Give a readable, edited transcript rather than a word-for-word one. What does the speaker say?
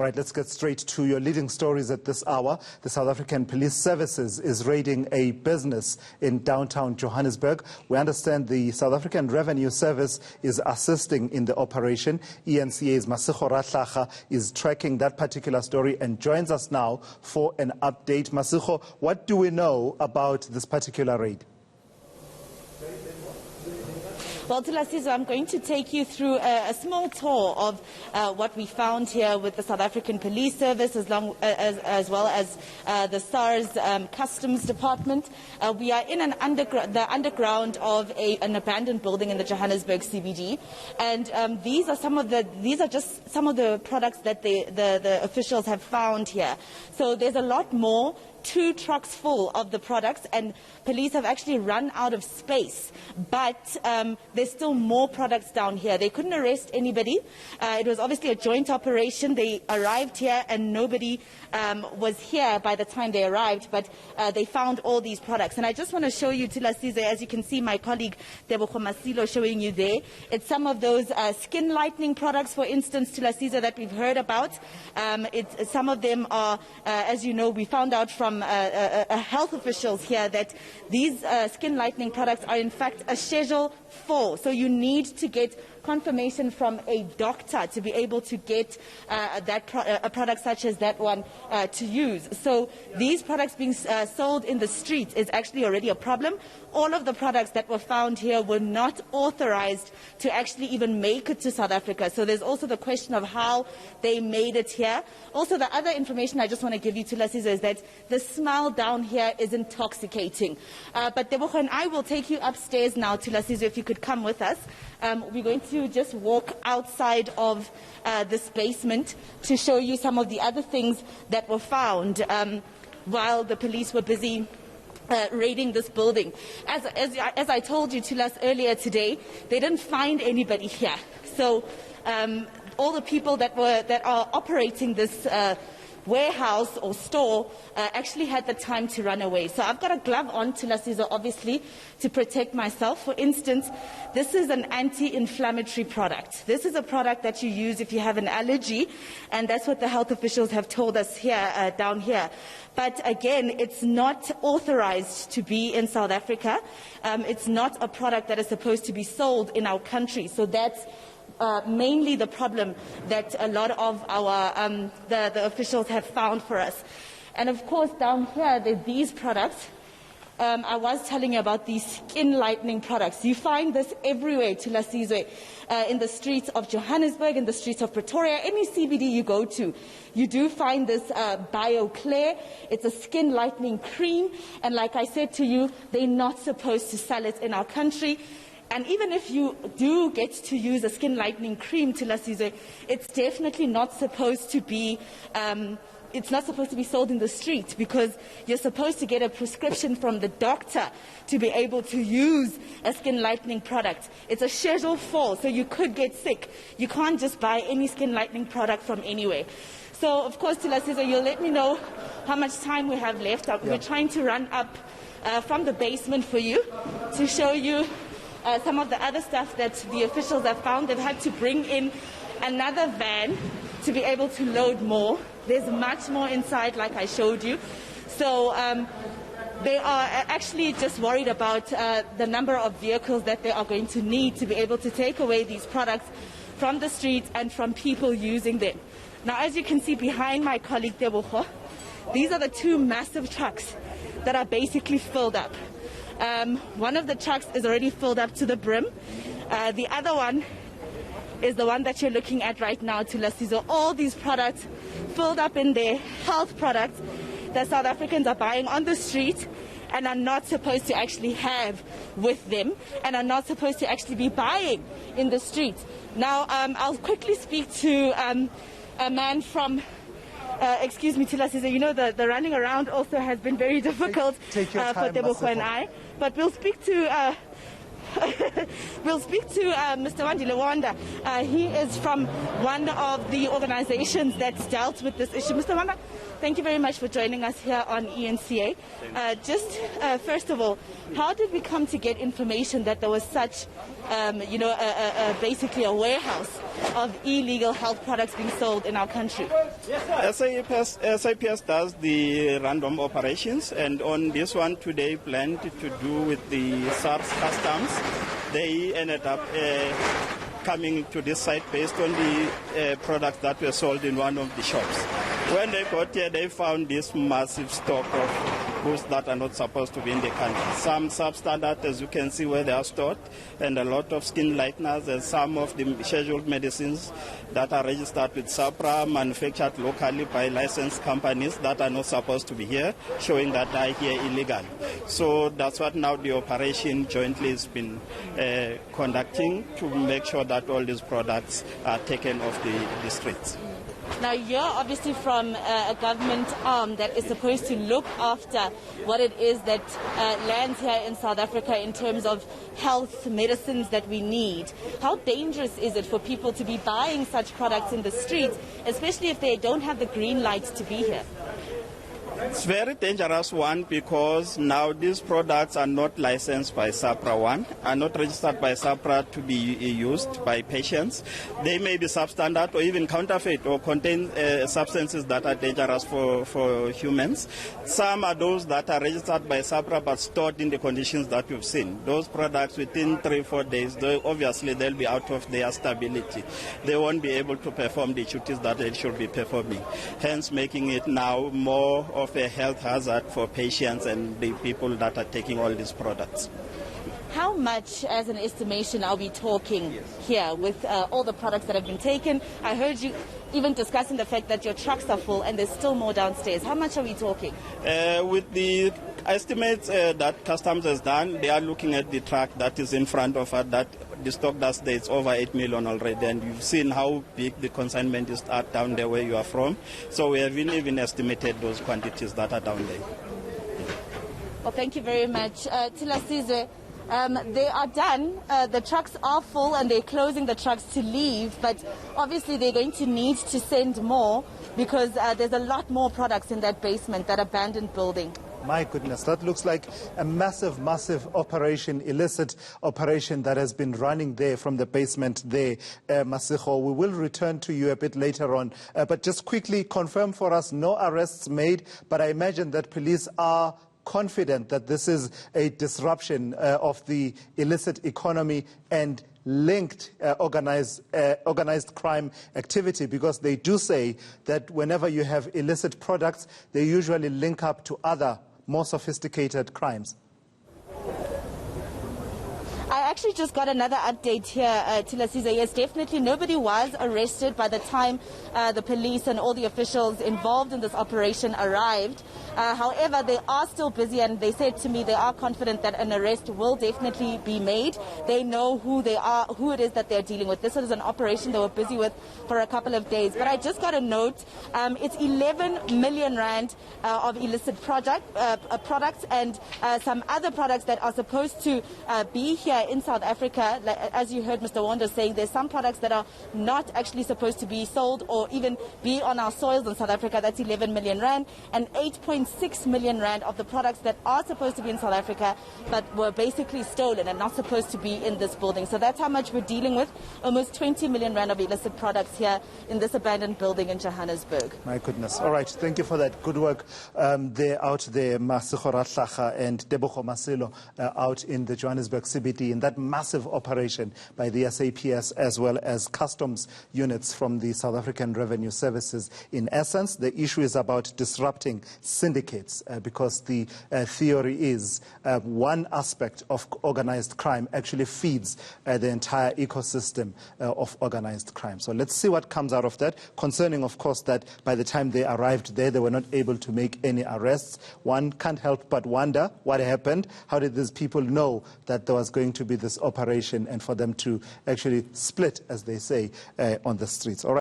All right, let's get straight to your leading stories at this hour. The South African Police Services is raiding a business in downtown Johannesburg. We understand the South African Revenue Service is assisting in the operation. eNCA's Masego Rahlaga is tracking that particular story and joins us now for an update. Masego, what do we know about this particular raid? Well, Tilasizo, I'm going to take you through a small tour of what we found here with the South African Police Service as well as the SARS Customs Department. We are in the underground of an abandoned building in the Johannesburg CBD, and these are just some of the products that the officials have found here. So there's a lot more. 2 trucks full of the products, and police have actually run out of space, but there's still more products down here. They couldn't arrest anybody. It was obviously a joint operation. They arrived here and nobody was here by the time they arrived, but they found all these products. And I just want to show you, Tilasize, as you can see my colleague Masilo showing you there, it's some of those skin lightening products, for instance, Tilasize, that we've heard about. Some of them are, as you know, we found out from health officials here that these skin lightening products are in fact a Schedule 4. So you need to get confirmation from a doctor to be able to get a product such as that one to use. So these products being sold in the street is actually already a problem. All of the products that were found here were not authorized to actually even make it to South Africa. So there's also the question of how they made it here. Also, the other information I just want to give you, Tilasizo, is that the smell down here is intoxicating. But Tebogo and I will take you upstairs now, Tilasizo, if you could come with us. We're going to just walk outside of this basement to show you some of the other things that were found while the police were busy raiding this building. As I told you, Tilas, earlier today, they didn't find anybody here. So all the people that are operating this warehouse or store actually had the time to run away. So I've got a glove on, Tilasizo, obviously, to protect myself. For instance, this is an anti-inflammatory product. This is a product that you use if you have an allergy, and that's what the health officials have told us here, down here. But again, it's not authorized to be in South Africa. It's not a product that is supposed to be sold in our country. So that's mainly the problem that a lot of our the officials have found for us. And of course, down here, these products. I was telling you about these skin lightening products. You find this everywhere, Tilasizo, in the streets of Johannesburg, in the streets of Pretoria, any CBD you go to. You do find this BioClear. It's a skin lightening cream, and like I said to you, they're not supposed to sell it in our country. And even if you do get to use a skin lightening cream, Tilasizo, it's definitely not supposed to be sold in the street, because you're supposed to get a prescription from the doctor to be able to use a skin lightening product. It's a Schedule 4, so you could get sick. You can't just buy any skin lightening product from anywhere. So, of course, Tilasizo, you'll let me know how much time we have left. We're trying to run up from the basement for you to show you some of the other stuff that the officials have found. They've had to bring in another van to be able to load more. There's much more inside, like I showed you. So they are actually just worried about the number of vehicles that they are going to need to be able to take away these products from the streets and from people using them. Now, as you can see behind my colleague Tebogo, these are the 2 massive trucks that are basically filled up. One of the trucks is already filled up to the brim. The other one is the one that you're looking at right now, Tilasizo. All these products filled up in their health products that South Africans are buying on the street and are not supposed to actually have with them, and are not supposed to actually be buying in the street. Now, I'll quickly speak to a man from excuse me, Tilasizo, you know the running around also has been very difficult for Tebogo and I. But we'll speak to We'll speak to Mr. Wandile Wanda. He is from one of the organizations that's dealt with this issue. Mr. Wanda, thank you very much for joining us here on eNCA. First of all, how did we come to get information that there was such, basically a warehouse of illegal health products being sold in our country? SAPS does the random operations, and on this one today planned to do with the SAPS customs. They ended up coming to this site based on the products that were sold in one of the shops. When they got here, they found this massive stock of goods that are not supposed to be in the country. Some substandard, as you can see where they are stored, and a lot of skin lighteners and some of the scheduled medicines that are registered with SAPRA, manufactured locally by licensed companies that are not supposed to be here, showing that they are here illegally. So that's what now the operation jointly has been conducting to make sure that all these products are taken off the streets. Now, you're obviously from a government arm that is supposed to look after what it is that lands here in South Africa in terms of health medicines that we need. How dangerous is it for people to be buying such products in the streets, especially if they don't have the green light to be here? It's very dangerous, one, because now these products are not licensed by SAPRA, one, are not registered by SAPRA to be used by patients. They may be substandard or even counterfeit or contain substances that are dangerous for humans. Some are those that are registered by SAPRA but stored in the conditions that we've seen. Those products within 3-4 days, obviously they'll be out of their stability. They won't be able to perform the duties that they should be performing, hence making it now more of a health hazard for patients and the people that are taking all these products. How much, as an estimation, are we talking here with all the products that have been taken? I heard you even discussing the fact that your trucks are full and there's still more downstairs. How much are we talking? With the estimates that Customs has done, they are looking at the truck that is in front of us, that the stock that's there is over 8 million already, and you've seen how big the consignment is down there where you are from. So we haven't even estimated those quantities that are down there. Well, thank you very much. Tilasizwe, they are done. The trucks are full and they're closing the trucks to leave, but obviously they're going to need to send more because there's a lot more products in that basement, that abandoned building. My goodness, that looks like a massive, massive operation, illicit operation that has been running there from the basement there, Masego. We will return to you a bit later on. But just quickly confirm for us, no arrests made, but I imagine that police are confident that this is a disruption of the illicit economy and linked organized crime activity, because they do say that whenever you have illicit products, they usually link up to other more sophisticated crimes. I actually just got another update here, Tilasizwe. Yes, definitely nobody was arrested by the time the police and all the officials involved in this operation arrived. However, they are still busy, and they said to me they are confident that an arrest will definitely be made. They know who they are, who it is that they're dealing with. This is an operation they were busy with for a couple of days. But I just got a note. It's 11 million rand of illicit products and some other products that are supposed to be here in South Africa. As you heard Mr. Wanda saying, there's some products that are not actually supposed to be sold or even be on our soils in South Africa. That's 11 million rand, and 8.6 million rand of the products that are supposed to be in South Africa but were basically stolen and not supposed to be in this building. So that's how much we're dealing with, almost 20 million rand of illicit products here in this abandoned building in Johannesburg. My goodness. All right, thank you for that good work out there, Masego Rahlaga and Tebogo Masilo out in the Johannesburg CBD in that massive operation by the SAPS as well as customs units from the South African Revenue Services. In essence, the issue is about disrupting syndicates because the theory is one aspect of organized crime actually feeds the entire ecosystem of organized crime. So let's see what comes out of that, concerning, of course, that by the time they arrived there, they were not able to make any arrests. One can't help but wonder what happened. How did these people know that there was going to be this operation and for them to actually split, as they say, on the streets? All right.